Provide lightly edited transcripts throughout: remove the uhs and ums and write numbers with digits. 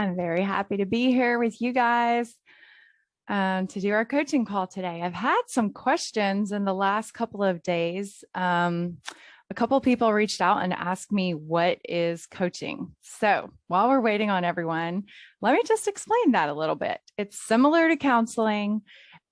I'm very happy to be here with you guys to do our coaching call today. I've had some questions in the last couple of days. A couple of people reached out and asked me, what is coaching? So while we're waiting on everyone, let me just explain that a little bit. It's similar to counseling.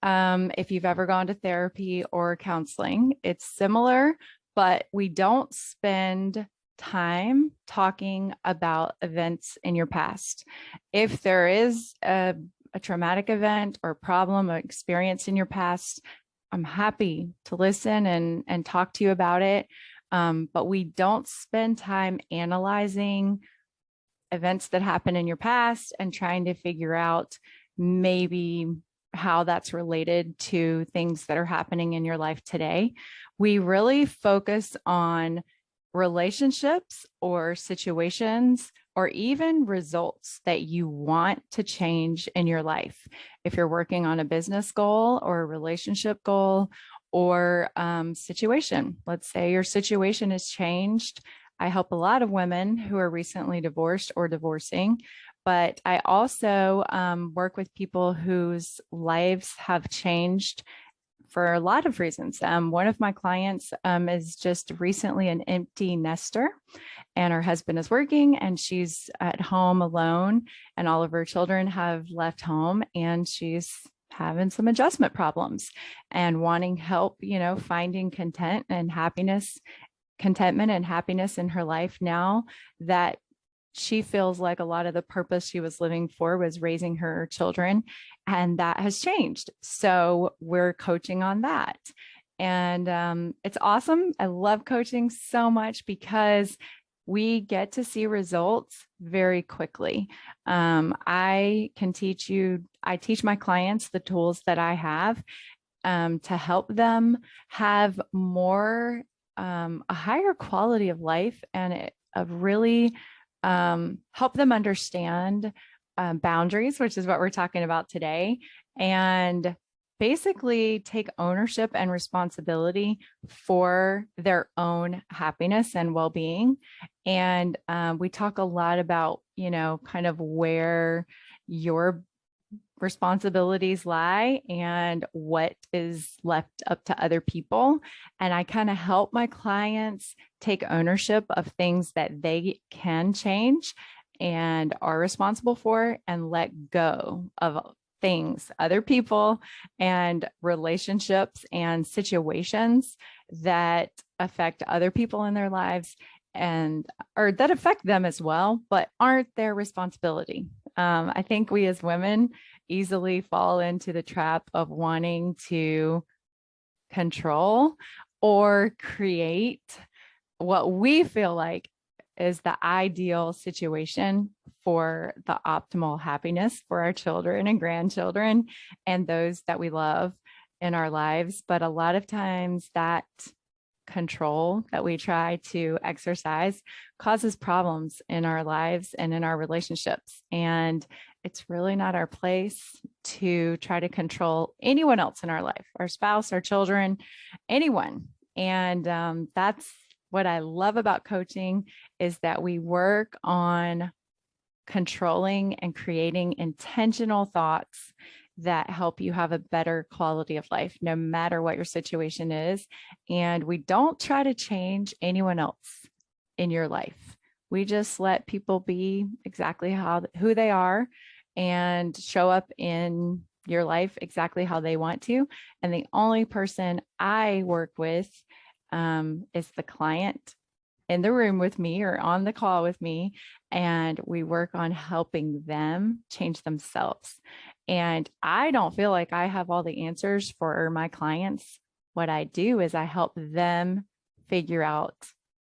If you've ever gone to therapy or counseling, it's similar, but we don't spend time talking about events in your past. If there is a traumatic event or problem or experience in your past, I'm happy to listen and talk to you about it. But we don't spend time analyzing events that happen in your past and trying to figure out maybe how that's related to things that are happening in your life today. We really focus on relationships or situations or even results that you want to change in your life. If you're working on a business goal or a relationship goal or situation, let's say your situation has changed. I help a lot of women who are recently divorced or divorcing, but I also work with people whose lives have changed for a lot of reasons. One of my clients is just recently an empty nester, and her husband is working and she's at home alone, and all of her children have left home, and she's having some adjustment problems and wanting help, finding contentment and happiness in her life now that she feels like a lot of the purpose she was living for was raising her children, and that has changed. So we're coaching on that. And it's awesome. I love coaching so much because we get to see results very quickly. I teach my clients the tools that I have to help them have more, a higher quality of life, and really help them understand boundaries, which is what we're talking about today, and basically take ownership and responsibility for their own happiness and well-being. And we talk a lot about, kind of where your responsibilities lie and what is left up to other people. And I kind of help my clients take ownership of things that they can change and are responsible for, and let go of things, other people and relationships and situations that affect other people in their lives or that affect them as well, but aren't their responsibility. I think we as women easily fall into the trap of wanting to control or create what we feel like is the ideal situation for the optimal happiness for our children and grandchildren and those that we love in our lives. But a lot of times that control that we try to exercise causes problems in our lives and in our relationships. And it's really not our place to try to control anyone else in our life, our spouse, our children, anyone. And that's what I love about coaching, is that we work on controlling and creating intentional thoughts that help you have a better quality of life, no matter what your situation is. And we don't try to change anyone else in your life. We just let people be exactly who they are and show up in your life exactly how they want to. And the only person I work with is the client in the room with me or on the call with me, and we work on helping them change themselves. And I don't feel like I have all the answers for my clients. What I do is I help them figure out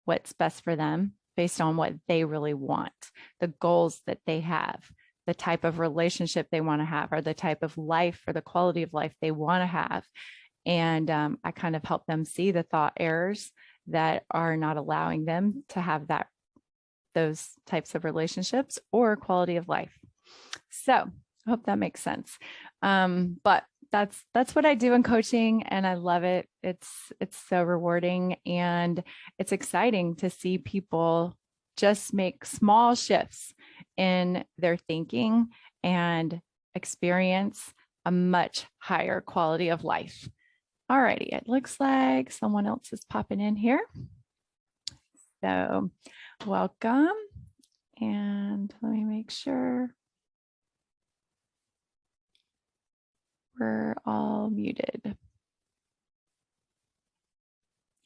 what's best for them based on what they really want, the goals that they have, the type of relationship they want to have, or the type of life or the quality of life they want to have. And I kind of help them see the thought errors that are not allowing them to have those types of relationships or quality of life. So I hope that makes sense. But that's what I do in coaching, and I love it. It's so rewarding, and it's exciting to see people just make small shifts in their thinking and experience a much higher quality of life. Alrighty, it looks like someone else is popping in here. So welcome. And let me make sure we're all muted.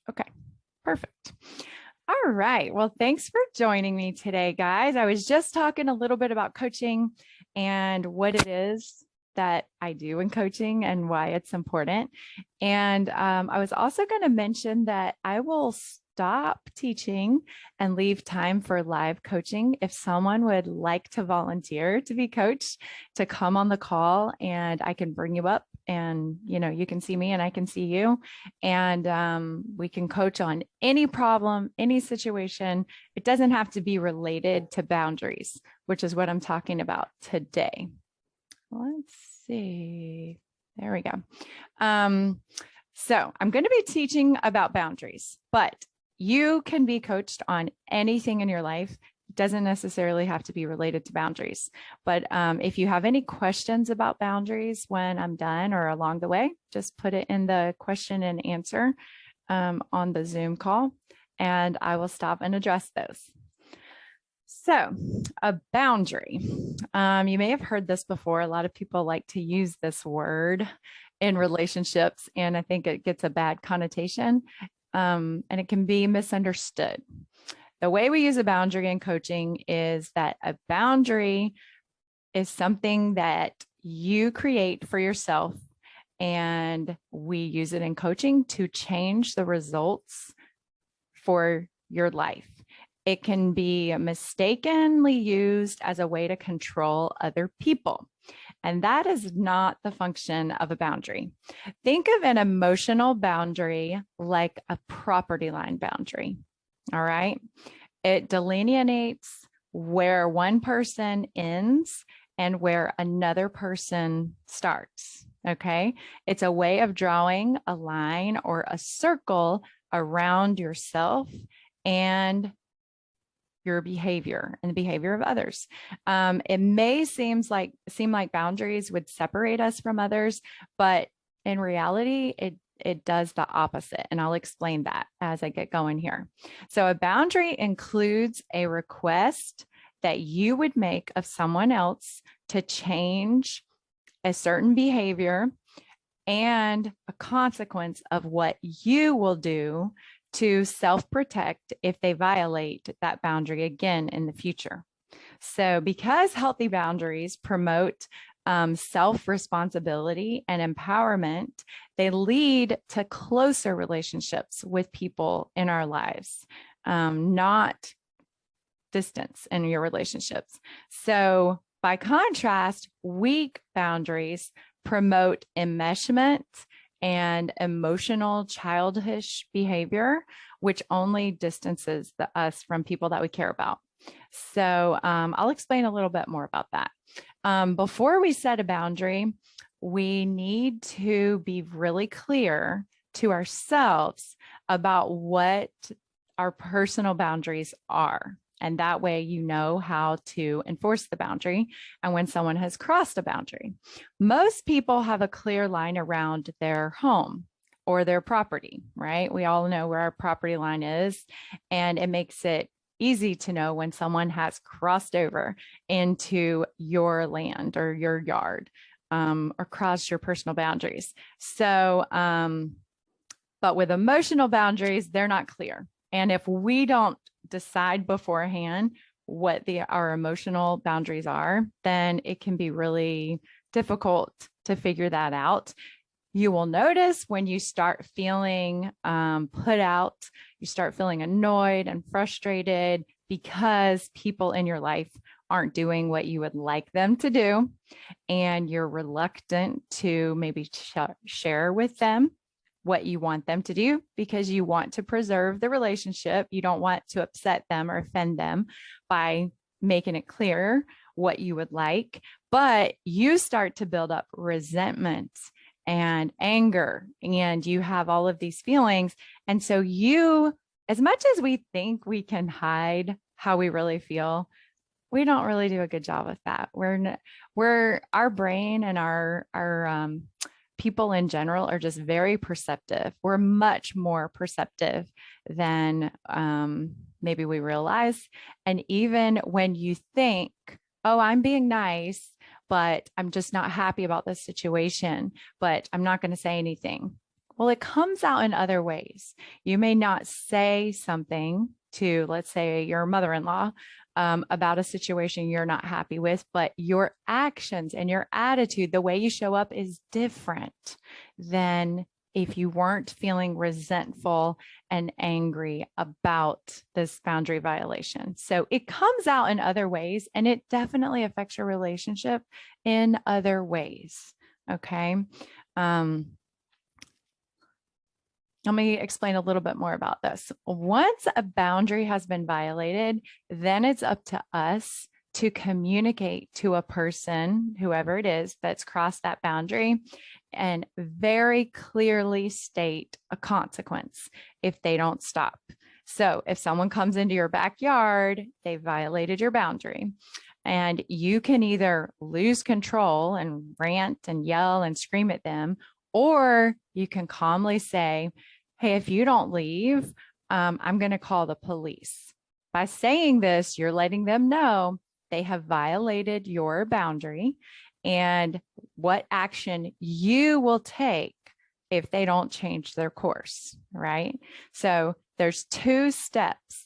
Okay, perfect. All right. Well, thanks for joining me today, guys. I was just talking a little bit about coaching and what it is that I do in coaching and why it's important. And I was also going to mention that I will stop teaching and leave time for live coaching. If someone would like to volunteer to be coached, to come on the call, and I can bring you up and, you can see me and I can see you, and we can coach on any problem, any situation. It doesn't have to be related to boundaries, which is what I'm talking about today. Let's see. There we go. So I'm going to be teaching about boundaries, but you can be coached on anything in your life. It doesn't necessarily have to be related to boundaries. But if you have any questions about boundaries when I'm done or along the way, just put it in the question and answer on the Zoom call, and I will stop and address those. So a boundary, you may have heard this before. A lot of people like to use this word in relationships, and I think it gets a bad connotation, and it can be misunderstood. The way we use a boundary in coaching is that a boundary is something that you create for yourself, and we use it in coaching to change the results for your life. It can be mistakenly used as a way to control other people. And that is not the function of a boundary. Think of an emotional boundary like a property line boundary. All right. It delineates where one person ends and where another person starts. Okay. It's a way of drawing a line or a circle around yourself and your behavior and the behavior of others. It may seem like boundaries would separate us from others, but in reality, it does the opposite. And I'll explain that as I get going here. So a boundary includes a request that you would make of someone else to change a certain behavior and a consequence of what you will do to self-protect if they violate that boundary again in the future. So because healthy boundaries promote self-responsibility and empowerment, they lead to closer relationships with people in our lives, not distance in your relationships. So by contrast, weak boundaries promote enmeshment and emotional childish behavior, which only distances us from people that we care about. So I'll explain a little bit more about that. Before we set a boundary, we need to be really clear to ourselves about what our personal boundaries are. And that way, you know how to enforce the boundary and when someone has crossed a boundary. Most people have a clear line around their home or their property, right? We all know where our property line is, and it makes it easy to know when someone has crossed over into your land or your yard, or crossed your personal boundaries. So, but with emotional boundaries, they're not clear. And if we don't decide beforehand what our emotional boundaries are, then it can be really difficult to figure that out. You will notice when you start feeling put out, you start feeling annoyed and frustrated because people in your life aren't doing what you would like them to do, and you're reluctant to maybe share with them what you want them to do because you want to preserve the relationship. You don't want to upset them or offend them by making it clear what you would like, but you start to build up resentment and anger, and you have all of these feelings. And so you, as much as we think we can hide how we really feel, we don't really do a good job with that. We're our brain and our people in general are just very perceptive. We're much more perceptive than maybe we realize. And even when you think, oh, I'm being nice, but I'm just not happy about this situation, but I'm not going to say anything. Well, it comes out in other ways. You may not say something to, let's say, your mother-in-law about a situation you're not happy with, but your actions and your attitude, the way you show up is different than if you weren't feeling resentful and angry about this boundary violation. So it comes out in other ways, and it definitely affects your relationship in other ways. Okay. Let me explain a little bit more about this. Once a boundary has been violated, then it's up to us to communicate to a person, whoever it is that's crossed that boundary, and very clearly state a consequence if they don't stop. So if someone comes into your backyard, they violated your boundary. And you can either lose control and rant and yell and scream at them, or you can calmly say, hey, if you don't leave, I'm going to call the police. By saying this, you're letting them know they have violated your boundary and what action you will take if they don't change their course, right? So there's 2 steps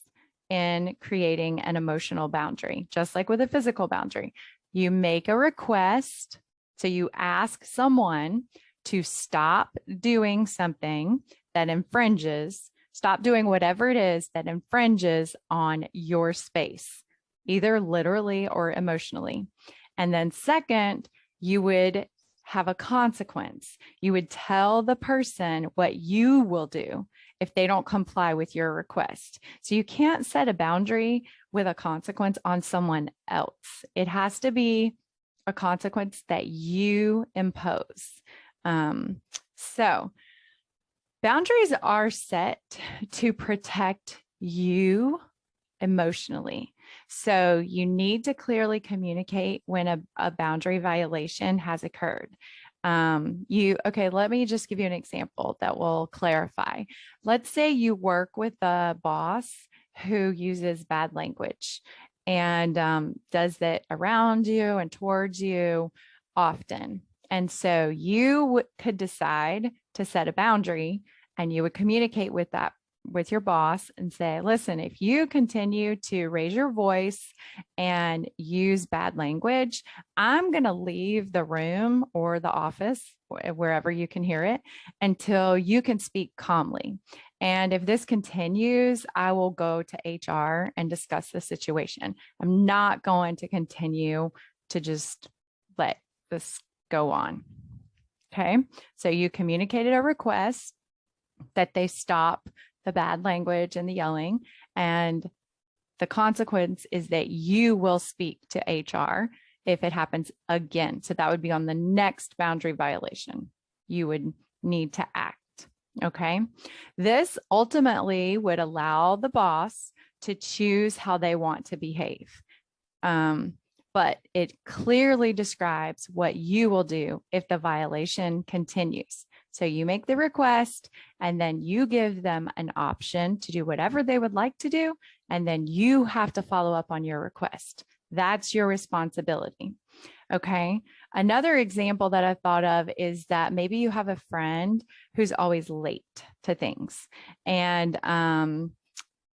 in creating an emotional boundary, just like with a physical boundary. You make a request. So you ask someone to stop doing something that infringes, stop doing whatever it is that infringes on your space, either literally or emotionally. And then second, you would have a consequence. You would tell the person what you will do if they don't comply with your request. So you can't set a boundary with a consequence on someone else. It has to be a consequence that you impose. So boundaries are set to protect you emotionally. So you need to clearly communicate when a boundary violation has occurred. Okay, let me just give you an example that will clarify. Let's say you work with a boss who uses bad language and does that around you and towards you often. And so you could decide to set a boundary, and you would communicate with your boss and say, listen, if you continue to raise your voice and use bad language, I'm going to leave the room or the office, wherever you can hear it, until you can speak calmly. And if this continues, I will go to HR and discuss the situation. I'm not going to continue to just let this go on. Okay. So you communicated a request that they stop the bad language and the yelling. And the consequence is that you will speak to HR if it happens again. So that would be on the next boundary violation. You would need to act. Okay. This ultimately would allow the boss to choose how they want to behave. But it clearly describes what you will do if the violation continues. So you make the request, and then you give them an option to do whatever they would like to do, and then you have to follow up on your request. That's your responsibility. Okay. Another example that I thought of is that maybe you have a friend who's always late to things, and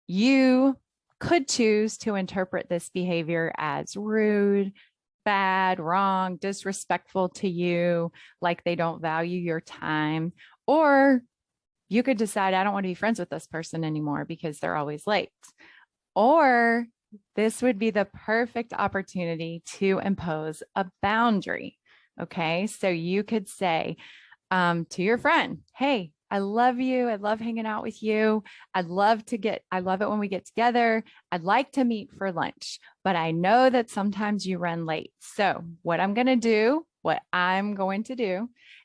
you could choose to interpret this behavior as rude, bad, wrong, disrespectful to you, like they don't value your time. Or you could decide, I don't want to be friends with this person anymore because they're always late. Or this would be the perfect opportunity to impose a boundary. Okay, so you could say to your friend, hey, I love you. I love hanging out with you. I love it when we get together. I'd like to meet for lunch, but I know that sometimes you run late. So what I'm going to do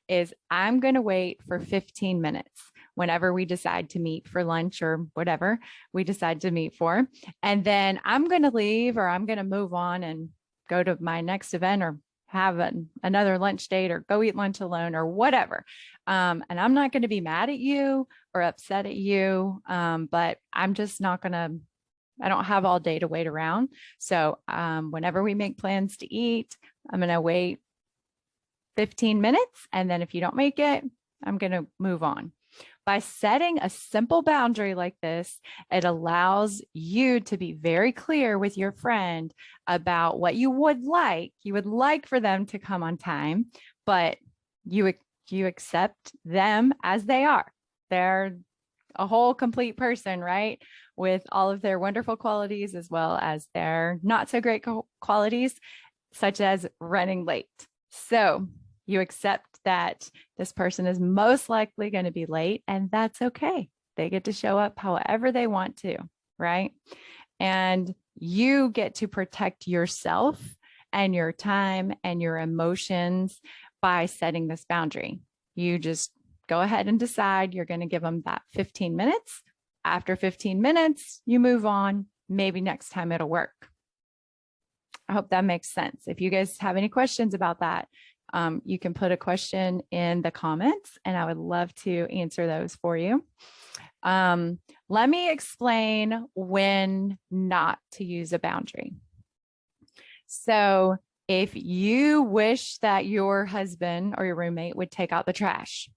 is I'm going to wait for 15 minutes. whenever we decide to meet for lunch or whatever we decide to meet for. And then I'm going to leave, or I'm going to move on and go to my next event, or have another lunch date, or go eat lunch alone, or whatever. And I'm not going to be mad at you or upset at you. But I'm just not going to, I don't have all day to wait around. So whenever we make plans to eat, I'm going to wait 15 minutes. And then if you don't make it, I'm going to move on. By setting a simple boundary like this, it allows you to be very clear with your friend about what you would like. You would like for them to come on time, but you accept them as they are. They're a whole complete person, right? With all of their wonderful qualities as well as their not so great qualities, such as running late. So you accept that this person is most likely going to be late, and that's okay. They get to show up however they want to, right? And you get to protect yourself and your time and your emotions by setting this boundary. You just go ahead and decide you're going to give them that 15 minutes. After 15 minutes, you move on. Maybe next time it'll work. I hope that makes sense. If you guys have any questions about that, you can put a question in the comments, and I would love to answer those for you. Let me explain when not to use a boundary. So if you wish that your husband or your roommate would take out the trash,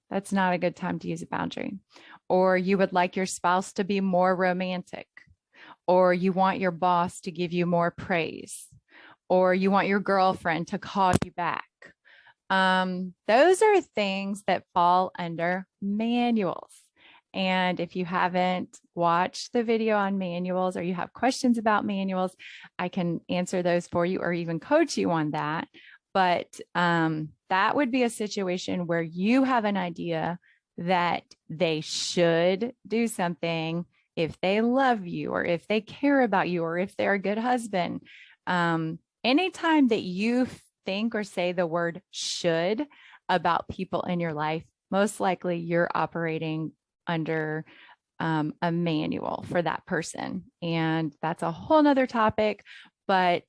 that's not a good time to use a boundary. Or you would like your spouse to be more romantic, or you want your boss to give you more praise, or you want your girlfriend to call you back. Those are things that fall under manuals. And if you haven't watched the video on manuals, or you have questions about manuals, I can answer those for you, or even coach you on that. But that would be a situation where you have an idea that they should do something if they love you, or if they care about you, or if they're a good husband. Anytime that you think or say the word should about people in your life, most likely you're operating under a manual for that person. And that's a whole nother topic, but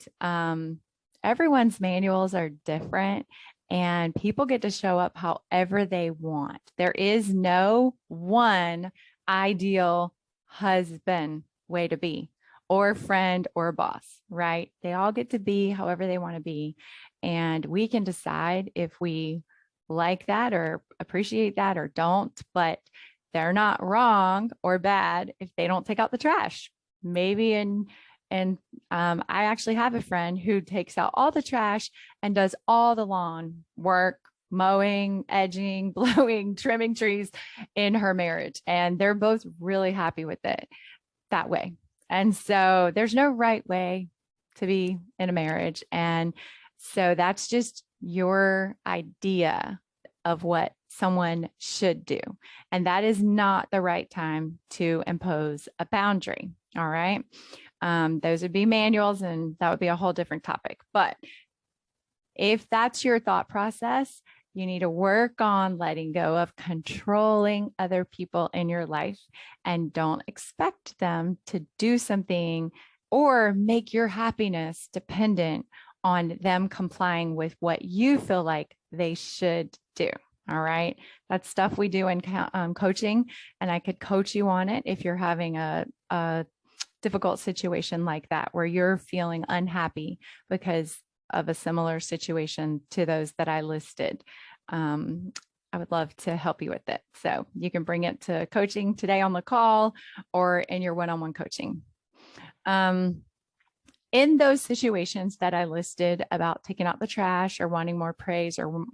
everyone's manuals are different, and people get to show up however they want. There is no one ideal husband way to be, or friend, or boss, right? They all get to be however they want to be. And we can decide if we like that or appreciate that or don't, but they're not wrong or bad if they don't take out the trash. Maybe I actually have a friend who takes out all the trash and does all the lawn work, mowing, edging, blowing, trimming trees in her marriage. And they're both really happy with it that way. And so there's no right way to be in a marriage. And so that's just your idea of what someone should do. And that is not the right time to impose a boundary. All right. Those would be manuals, and that would be a whole different topic. But if that's your thought process, you need to work on letting go of controlling other people in your life, and don't expect them to do something or make your happiness dependent on them complying with what you feel like they should do. All right. That's stuff we do in coaching, and I could coach you on it if you're having a difficult situation like that, where you're feeling unhappy because of a similar situation to those that I listed. I would love to help you with it. So you can bring it to coaching today on the call, or in your one-on-one coaching. In those situations that I listed about taking out the trash, or wanting more praise, or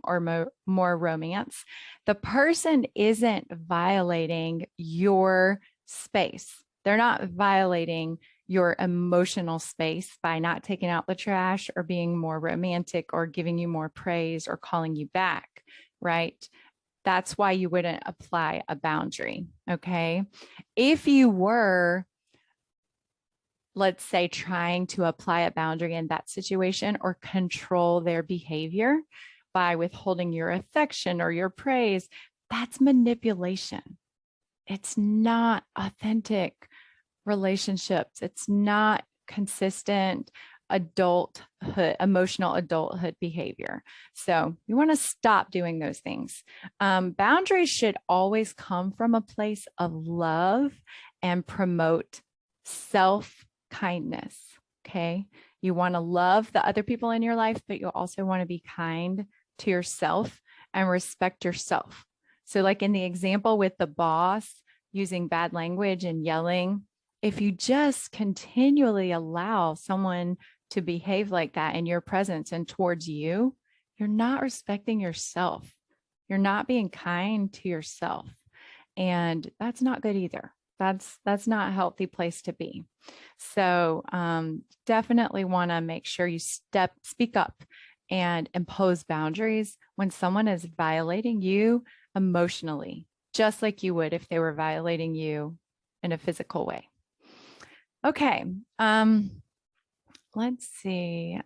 more romance, the person isn't violating your space. They're not violating your emotional space by not taking out the trash, or being more romantic, or giving you more praise, or calling you back, right? That's why you wouldn't apply a boundary, okay? If you were, let's say, trying to apply a boundary in that situation, or control their behavior by withholding your affection or your praise, That's manipulation. It's not authentic relationships. It's not consistent adulthood, emotional adulthood behavior. So you want to stop doing those things. Boundaries should always come from a place of love and promote self-kindness. Okay. You want to love the other people in your life, but you also want to be kind to yourself and respect yourself. So, like in the example with the boss using bad language and yelling, if you just continually allow someone to behave like that in your presence and towards you, you're not respecting yourself. You're not being kind to yourself. And that's not good either. That's not a healthy place to be. So definitely want to make sure you speak up and impose boundaries when someone is violating you emotionally, just like you would if they were violating you in a physical way. Okay. Let's see.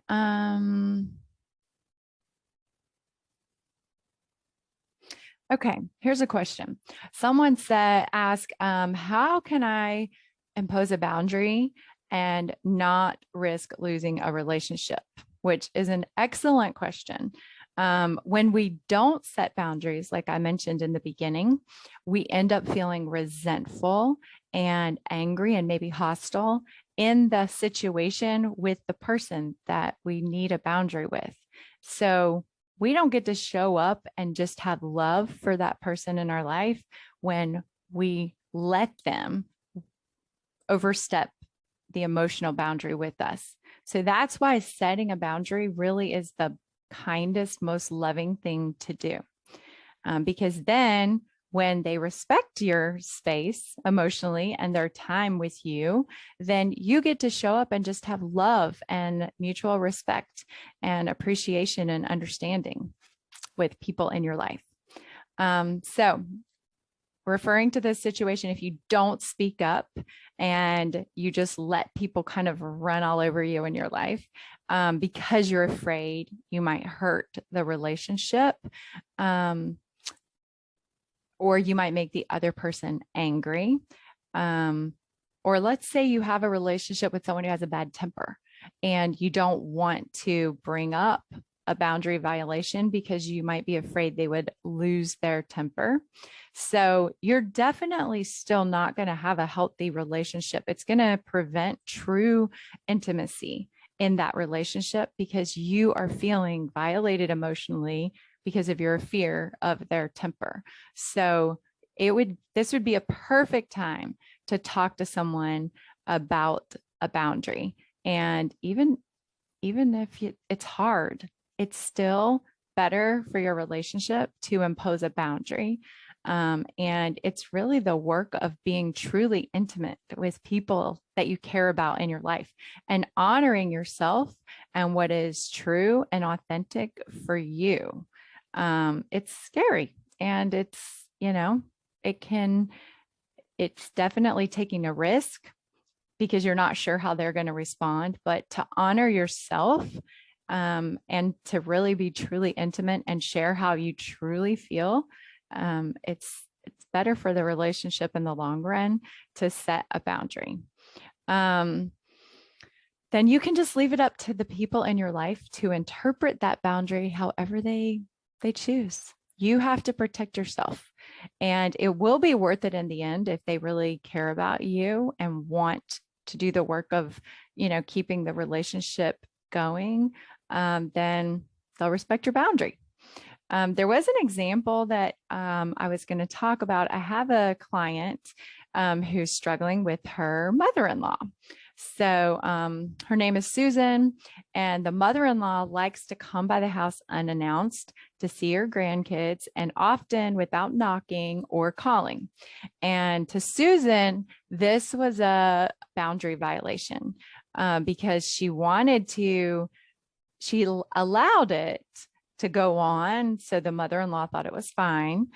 Okay, here's a question. Someone ask, how can I impose a boundary and not risk losing a relationship? Which is an excellent question. When we don't set boundaries, like I mentioned in the beginning, we end up feeling resentful and angry and maybe hostile in the situation with the person that we need a boundary with. So we don't get to show up and just have love for that person in our life when we let them overstep the emotional boundary with us. So that's why setting a boundary really is the kindest, most loving thing to do. Because then when they respect your space emotionally and their time with you, then you get to show up and just have love and mutual respect and appreciation and understanding with people in your life. So referring to this situation, if you don't speak up and you just let people kind of run all over you in your life because you're afraid you might hurt the relationship, or you might make the other person angry. Or let's say you have a relationship with someone who has a bad temper and you don't want to bring up a boundary violation because you might be afraid they would lose their temper. So you're definitely still not going to have a healthy relationship. It's going to prevent true intimacy in that relationship because you are feeling violated emotionally because of your fear of their temper. So this would be a perfect time to talk to someone about a boundary. And even if it's hard, it's still better for your relationship to impose a boundary. And it's really the work of being truly intimate with people that you care about in your life and honoring yourself and what is true and authentic for you. It's scary and it's definitely taking a risk because you're not sure how they're going to respond, but to honor yourself and to really be truly intimate and share how you truly feel. It's better for the relationship in the long run to set a boundary. Then you can just leave it up to the people in your life to interpret that boundary however they choose. You have to protect yourself, and it will be worth it in the end if they really care about you and want to do the work of, keeping the relationship going. Then they'll respect your boundary. There was an example that I was going to talk about. I have a client who's struggling with her mother-in-law. So her name is Susan, and the mother-in-law likes to come by the house unannounced to see her grandkids, and often without knocking or calling. And to Susan, this was a boundary violation because she allowed it to go on. So the mother-in-law thought it was fine.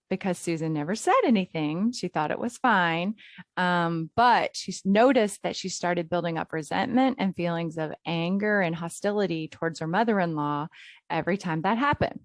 Because Susan never said anything. She thought it was fine. But she noticed that she started building up resentment and feelings of anger and hostility towards her mother-in-law every time that happened.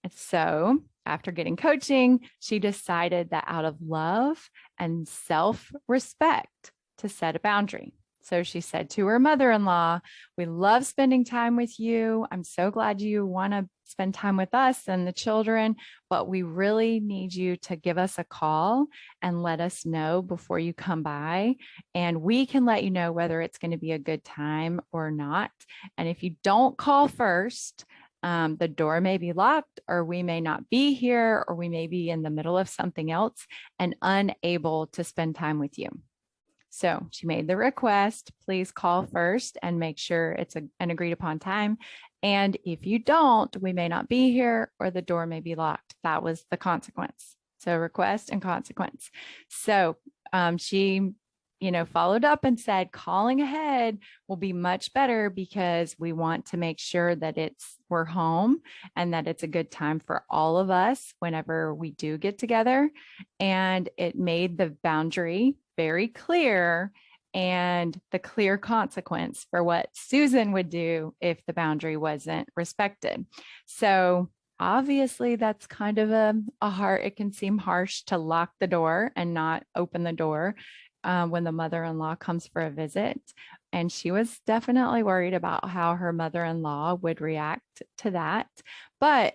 And so after getting coaching, she decided that out of love and self-respect to set a boundary. So she said to her mother-in-law, "We love spending time with you. I'm so glad you want to spend time with us and the children, but we really need you to give us a call and let us know before you come by. And we can let you know whether it's going to be a good time or not. And if you don't call first, the door may be locked, or we may not be here, or we may be in the middle of something else and unable to spend time with you." So she made the request, please call first and make sure it's an agreed upon time. And if you don't, we may not be here or the door may be locked. That was the consequence. So request and consequence. So she, followed up and said, calling ahead will be much better because we want to make sure that we're home and that it's a good time for all of us whenever we do get together. And it made the boundary very clear and the clear consequence for what Susan would do if the boundary wasn't respected. So obviously that's kind of it can seem harsh to lock the door and not open the door when the mother-in-law comes for a visit. And she was definitely worried about how her mother-in-law would react to that. But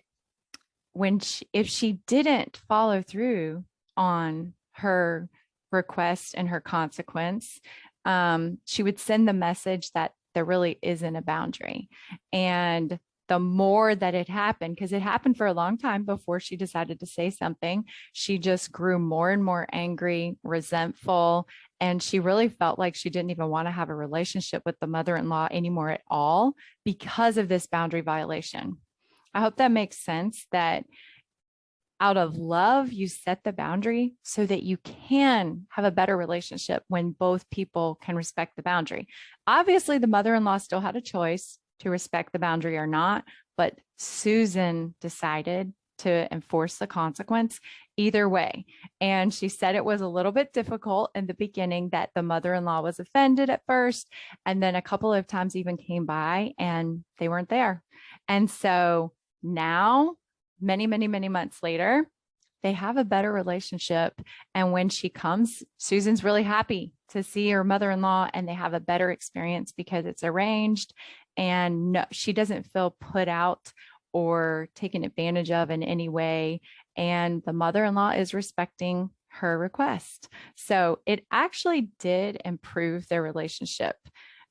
if she didn't follow through on her request and her consequence, she would send the message that there really isn't a boundary. And the more that it happened, because it happened for a long time before she decided to say something, she just grew more and more angry, resentful, and she really felt like she didn't even want to have a relationship with the mother-in-law anymore at all because of this boundary violation. I hope that makes sense, that out of love, you set the boundary so that you can have a better relationship when both people can respect the boundary. Obviously, the mother-in-law still had a choice to respect the boundary or not, but Susan decided to enforce the consequence either way. And she said it was a little bit difficult in the beginning, that the mother-in-law was offended at first, and then a couple of times even came by and they weren't there. And so now, many, many, many months later, they have a better relationship. And when she comes, Susan's really happy to see her mother-in-law, and they have a better experience because it's arranged. And no, she doesn't feel put out or taken advantage of in any way. And the mother-in-law is respecting her request. So it actually did improve their relationship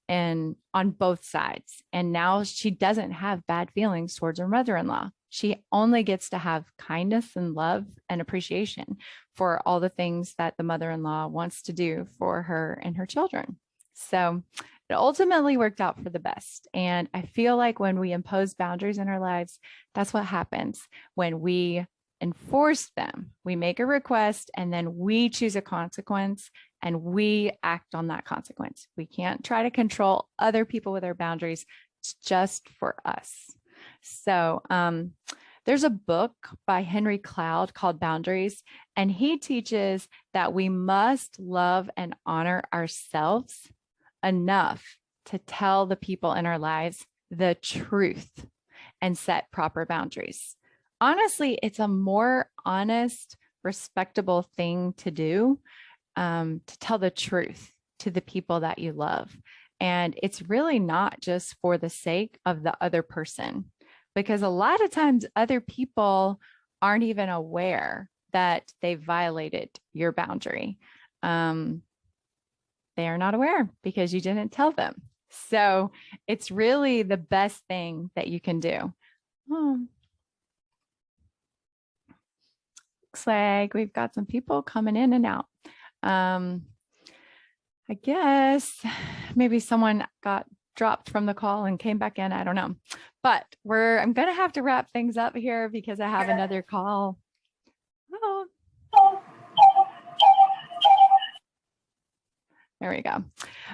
and on both sides. And now she doesn't have bad feelings towards her mother-in-law. She only gets to have kindness and love and appreciation for all the things that the mother-in-law wants to do for her and her children. So it ultimately worked out for the best. And I feel like when we impose boundaries in our lives, that's what happens. When we enforce them, we make a request and then we choose a consequence and we act on that consequence. We can't try to control other people with our boundaries. It's just for us. So there's a book by Henry Cloud called Boundaries, and he teaches that we must love and honor ourselves enough to tell the people in our lives the truth and set proper boundaries. Honestly, it's a more honest, respectable thing to do, to tell the truth to the people that you love. And it's really not just for the sake of the other person, because a lot of times other people aren't even aware that they violated your boundary. They are not aware because you didn't tell them. So it's really the best thing that you can do. Looks like we've got some people coming in and out. I guess maybe someone got dropped from the call and came back in. I don't know, but I'm going to have to wrap things up here because I have another call. Oh. There we go.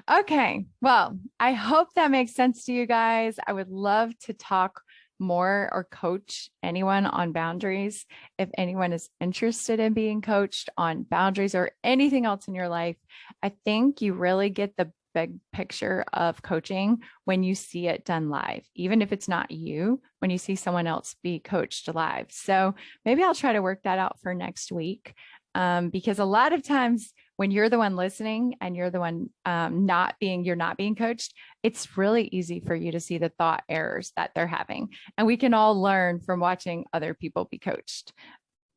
Okay. Well, I hope that makes sense to you guys. I would love to talk more or coach anyone on boundaries. If anyone is interested in being coached on boundaries or anything else in your life, I think you really get the big picture of coaching when you see it done live, even if it's not you, when you see someone else be coached live. So maybe I'll try to work that out for next week. Because a lot of times when you're the one listening and you're the one you're not being coached, it's really easy for you to see the thought errors that they're having. And we can all learn from watching other people be coached,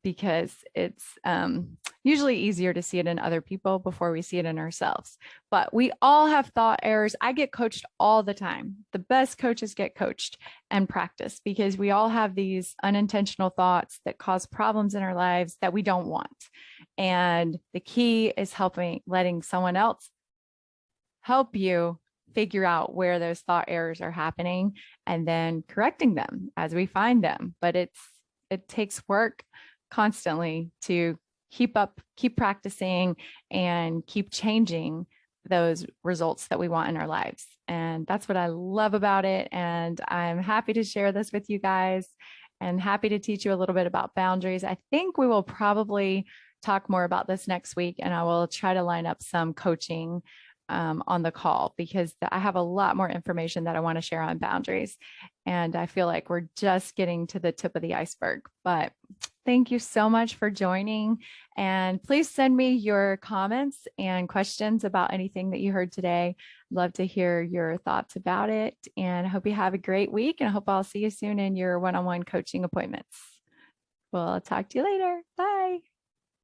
because it's usually easier to see it in other people before we see it in ourselves. But we all have thought errors. I get coached all the time. The best coaches get coached and practice, because we all have these unintentional thoughts that cause problems in our lives that we don't want. And the key is letting someone else help you figure out where those thought errors are happening and then correcting them as we find them. But it takes work constantly to keep practicing and keep changing those results that we want in our lives. And that's what I love about it. And I'm happy to share this with you guys and happy to teach you a little bit about boundaries. I think we will probably talk more about this next week, and I will try to line up some coaching on the call, because I have a lot more information that I want to share on boundaries. And I feel like we're just getting to the tip of the iceberg. But thank you so much for joining. And please send me your comments and questions about anything that you heard today. Love to hear your thoughts about it. And I hope you have a great week. And I hope I'll see you soon in your one-on-one coaching appointments. We'll talk to you later. Bye.